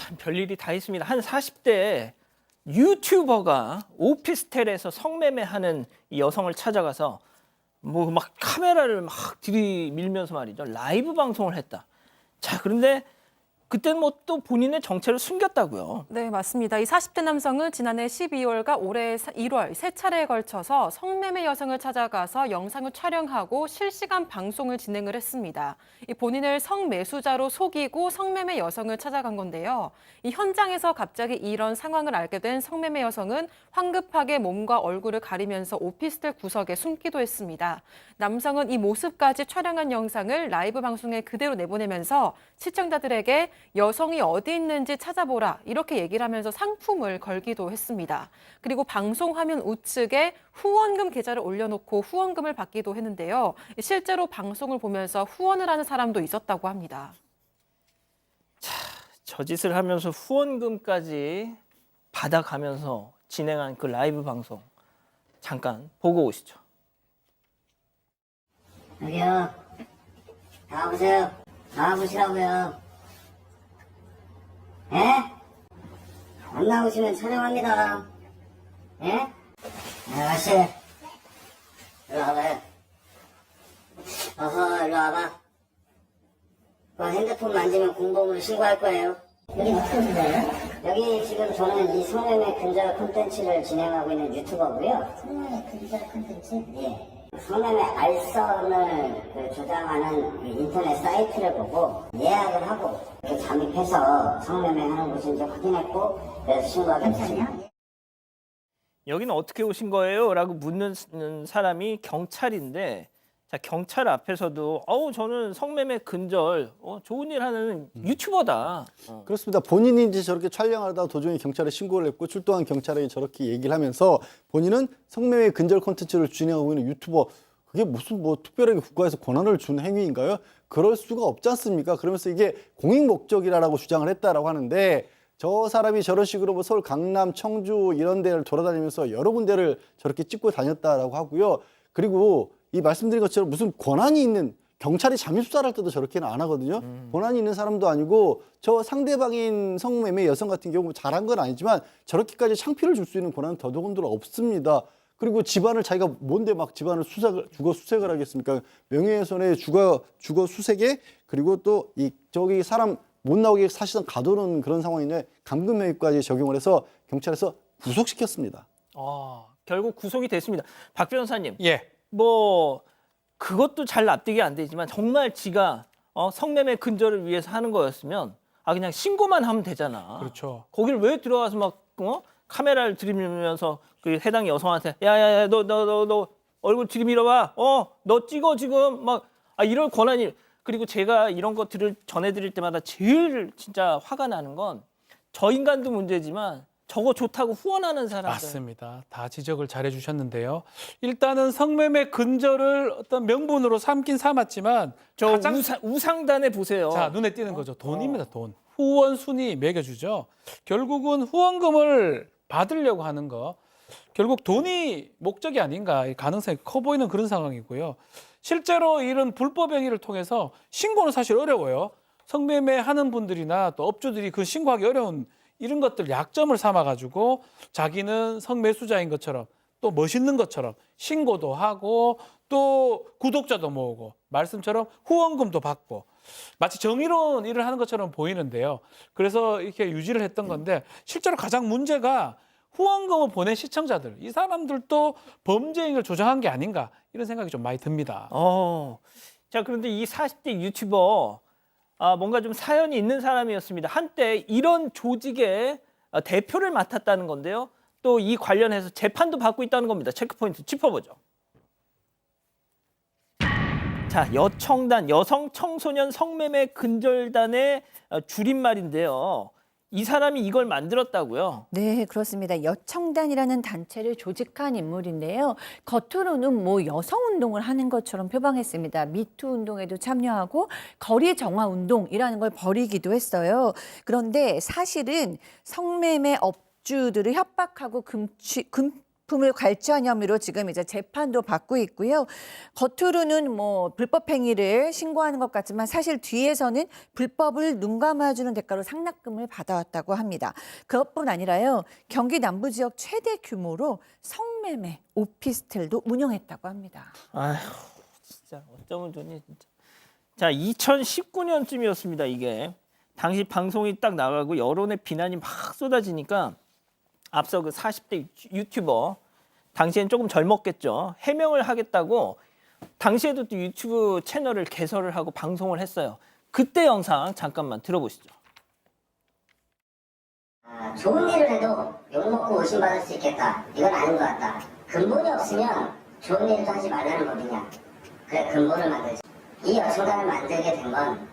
참 별일이 다 있습니다. 한 40대 유튜버가 오피스텔에서 성매매하는 이 여성을 찾아가서 뭐 막 카메라를 막 들이밀면서 말이죠. 라이브 방송을 했다. 자, 그런데 그때는 뭐 또 본인의 정체를 숨겼다고요. 네, 맞습니다. 이 40대 남성은 지난해 12월과 올해 1월 세 차례에 걸쳐서 성매매 여성을 찾아가서 영상을 촬영하고 실시간 방송을 진행을 했습니다. 이 본인을 성매수자로 속이고 성매매 여성을 찾아간 건데요. 이 현장에서 갑자기 이런 상황을 알게 된 성매매 여성은 황급하게 몸과 얼굴을 가리면서 오피스텔 구석에 숨기도 했습니다. 남성은 이 모습까지 촬영한 영상을 라이브 방송에 그대로 내보내면서 시청자들에게 여성이 어디 있는지 찾아보라 이렇게 얘기를 하면서 상품을 걸기도 했습니다. 그리고 방송 화면 우측에 후원금 계좌를 올려놓고 후원금을 받기도 했는데요. 실제로 방송을 보면서 후원을 하는 사람도 있었다고 합니다. 저 짓을 하면서 후원금까지 받아가면서 진행한 그 라이브 방송 잠깐 보고 오시죠. 여기요. 나와보세요. 나와보시라고요. 예? 안 나오시면 촬영합니다. 예? 아가씨. 일로 와봐요. 어허, 일로 와봐. 그 핸드폰 만지면 공범으로 신고할 거예요. 여기 어떻게 오신 거예요? 여기 지금 저는 이 성매매 근절 콘텐츠를 진행하고 있는 유튜버고요. 성매매 근절 콘텐츠? 예. 성매매 알선을 조장하는 인터넷 사이트를 보고 예약을 하고 이렇게 잠입해서 성매매 하는 곳인지 확인했고 그래서 신고하게 됐습니다. 여기는 어떻게 오신 거예요? 라고 묻는 사람이 경찰인데, 자, 경찰 앞에서도 저는 성매매 근절 좋은 일 하는 유튜버다. 그렇습니다. 본인이 이제 저렇게 촬영하다가 도중에 경찰에 신고를 했고 출동한 경찰에 저렇게 얘기를 하면서 본인은 성매매 근절 콘텐츠를 진행하고 있는 유튜버, 그게 무슨 뭐 특별하게 국가에서 권한을 준 행위인가요? 그럴 수가 없지 않습니까? 그러면서 이게 공익 목적이라고 주장을 했다라고 하는데, 저 사람이 저런 식으로 뭐 서울 강남, 청주 이런 데를 돌아다니면서 여러 군데를 저렇게 찍고 다녔다라고 하고요. 그리고 이 말씀드린 것처럼 무슨 권한이 있는, 경찰이 잠입 수사를 할 때도 저렇게는 안 하거든요. 권한이 있는 사람도 아니고, 저 상대방인 성매매 여성 같은 경우 잘한 건 아니지만 저렇게까지 창피를 줄 수 있는 권한은 더더군다나 없습니다. 그리고 집안을 자기가 뭔데 막 집안을 주거 수색을 하겠습니까? 명예훼손에 주거 수색에, 그리고 또 저기 사람 못 나오게 사실상 가두는 그런 상황인데 감금명령까지 적용을 해서 경찰에서 구속시켰습니다. 결국 구속이 됐습니다. 박 변호사님. 예. 뭐 그것도 잘 납득이 안 되지만 정말 지가 성매매 근절을 위해서 하는 거였으면 그냥 신고만 하면 되잖아. 그렇죠. 거길 왜 들어가서 막 카메라를 들이밀면서 그 해당 여성한테 야야야 너 얼굴 들이밀어봐. 너 찍어 지금 막 이럴 권한이. 그리고 제가 이런 것들을 전해드릴 때마다 제일 진짜 화가 나는 건 저 인간도 문제지만 저거 좋다고 후원하는 사람들. 맞습니다. 다 지적을 잘 해주셨는데요. 일단은 성매매 근절을 어떤 명분으로 삼긴 삼았지만 저 가장 우상단에 보세요. 자, 눈에 띄는 거죠. 돈입니다. 돈. 후원 순위 매겨주죠. 결국은 후원금을 받으려고 하는 거. 결국 돈이 목적이 아닌가 이 가능성이 커 보이는 그런 상황이고요. 실제로 이런 불법 행위를 통해서 신고는 사실 어려워요. 성매매 하는 분들이나 또 업주들이 그 신고하기 어려운 이런 것들 약점을 삼아가지고 자기는 성매수자인 것처럼 또 멋있는 것처럼 신고도 하고 또 구독자도 모으고 말씀처럼 후원금도 받고 마치 정의로운 일을 하는 것처럼 보이는데요. 그래서 이렇게 유지를 했던 건데 실제로 가장 문제가 후원금을 보낸 시청자들, 이 사람들도 범죄 행위를 조장한 게 아닌가 이런 생각이 좀 많이 듭니다. 자, 그런데 이 40대 유튜버 뭔가 좀 사연이 있는 사람이었습니다. 한때 이런 조직의 대표를 맡았다는 건데요. 또 이 관련해서 재판도 받고 있다는 겁니다. 체크포인트 짚어보죠. 자, 여청단, 여성 청소년 성매매 근절단의 줄임말인데요. 이 사람이 이걸 만들었다고요? 네, 그렇습니다. 여청단이라는 단체를 조직한 인물인데요. 겉으로는 뭐 여성 운동을 하는 것처럼 표방했습니다. 미투 운동에도 참여하고 거리 정화 운동이라는 걸 벌이기도 했어요. 그런데 사실은 성매매 업주들을 협박하고 제품을 갈취한 혐의로 지금 이제 재판도 받고 있고요. 겉으로는 뭐 불법 행위를 신고하는 것 같지만 사실 뒤에서는 불법을 눈 감아주는 대가로 상납금을 받아왔다고 합니다. 그것뿐 아니라요. 경기 남부 지역 최대 규모로 성매매 오피스텔도 운영했다고 합니다. 아휴, 진짜 어쩌면 좋니 진짜. 자, 2019년쯤이었습니다. 이게 당시 방송이 딱 나가고 여론의 비난이 막 쏟아지니까 앞서 그 40대 유튜버 당시엔 조금 젊었겠죠. 해명을 하겠다고 당시에도 또 유튜브 채널을 개설을 하고 방송을 했어요. 그때 영상 잠깐만 들어보시죠. 좋은 일을 해도 욕먹고 의심받을 수 있겠다. 이건 아닌 것 같다. 근본이 없으면 좋은 일도 하지 말라는 법이냐. 그래, 근본을 만들지. 이 여성단을 만들게 된 건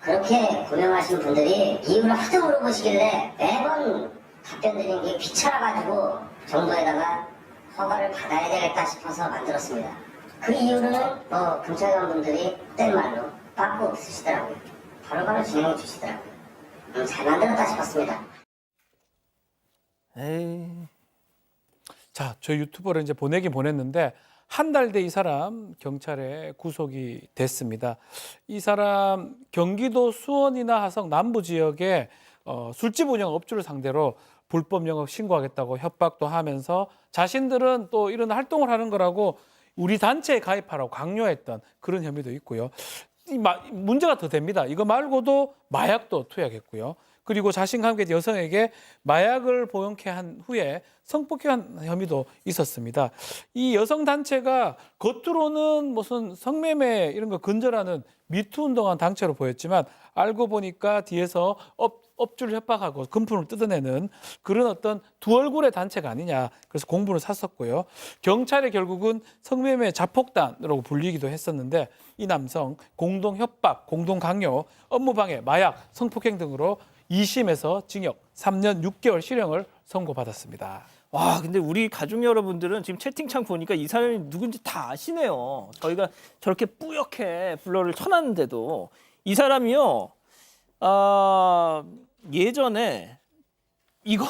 그렇게 고명하신 분들이 이유를 하도 물어보시길래 매번 답변 드리는 게 귀찮아가지고 정부에다가 허가를 받아야 되겠다 싶어서 만들었습니다. 그 이유로는 경찰관분들이 땐 말로 빠꾸 없으시더라고요. 바로바로 진행해 주시더라고요. 잘 만들었다 싶었습니다. 에이. 자, 저 유튜버를 이제 보내긴 보냈는데 한 달 돼 이 사람 경찰에 구속이 됐습니다. 이 사람 경기도 수원이나 하성 남부 지역에 술집 운영 업주를 상대로 불법 영업 신고하겠다고 협박도 하면서 자신들은 또 이런 활동을 하는 거라고 우리 단체에 가입하라고 강요했던 그런 혐의도 있고요. 문제가 더 됩니다. 이거 말고도 마약도 투약했고요. 그리고 자신과 함께 여성에게 마약을 복용케 한 후에 성폭행한 혐의도 있었습니다. 이 여성 단체가 겉으로는 무슨 성매매 이런 거 근절하는 미투 운동한 단체로 보였지만 알고 보니까 뒤에서 업주를 협박하고 금품을 뜯어내는 그런 어떤 두 얼굴의 단체가 아니냐. 그래서 공분을 샀었고요. 경찰에 결국은 성매매 자폭단으로 불리기도 했었는데 이 남성 공동 협박, 공동 강요, 업무방해, 마약, 성폭행 등으로 2심에서 징역 3년 6개월 실형을 선고받았습니다. 와, 근데 우리 가족 여러분들은 지금 채팅창 보니까 이 사람이 누군지 다 아시네요. 저희가 저렇게 뿌옇게 블러를 쳐놨는데도 이 사람이요. 예전에 이거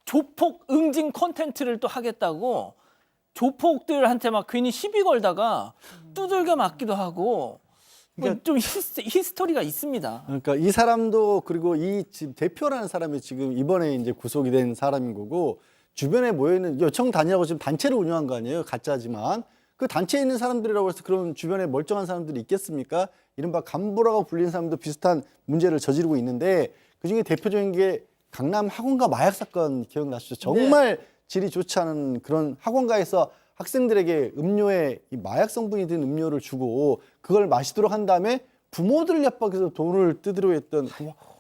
조폭 응징 콘텐츠를 또 하겠다고 조폭들한테 막 괜히 시비 걸다가 두들겨 맞기도 하고 그러니까 좀 히스토리가 있습니다. 그러니까 이 사람도 그리고 이 지금 대표라는 사람이 지금 이번에 이제 구속이 된 사람인 거고 주변에 모여있는 여청 단위라고 지금 단체를 운영한 거 아니에요? 가짜지만 그 단체에 있는 사람들이라고 해서 그럼 주변에 멀쩡한 사람들이 있겠습니까? 이른바 간부라고 불리는 사람도 비슷한 문제를 저지르고 있는데 그중에 대표적인 게 강남 학원가 마약 사건 기억나시죠? 정말 질이 좋지 않은 그런 학원가에서 학생들에게 음료에 이 마약 성분이 든 음료를 주고 그걸 마시도록 한 다음에 부모들 협박해서 돈을 뜯으려 했던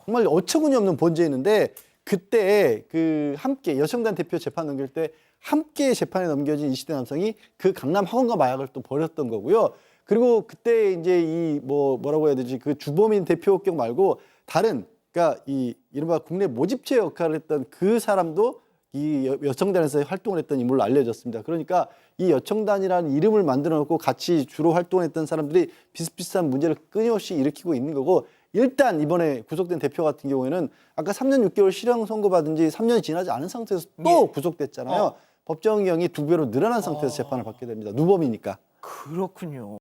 정말 어처구니 없는 범죄였는데 그때 그 함께 여성단 대표 재판 넘길 때 함께 재판에 넘겨진 20대 남성이 그 강남 학원가 마약을 또 버렸던 거고요. 그리고 그때 이제 이 뭐라고 해야 되지 그 주범인 대표 격 말고 다른 그러니까 이 이른바 국내 모집체 역할을 했던 그 사람도 이 여청단에서 활동을 했던 인물로 알려졌습니다. 그러니까 이 여청단이라는 이름을 만들어 놓고 같이 주로 활동했던 사람들이 비슷비슷한 문제를 끊임없이 일으키고 있는 거고 일단 이번에 구속된 대표 같은 경우에는 아까 3년 6개월 실형 선고받은 지 3년이 지나지 않은 상태에서 또 구속됐잖아요. 법정형이 2배로 늘어난 상태에서 재판을 받게 됩니다. 누범이니까. 그렇군요.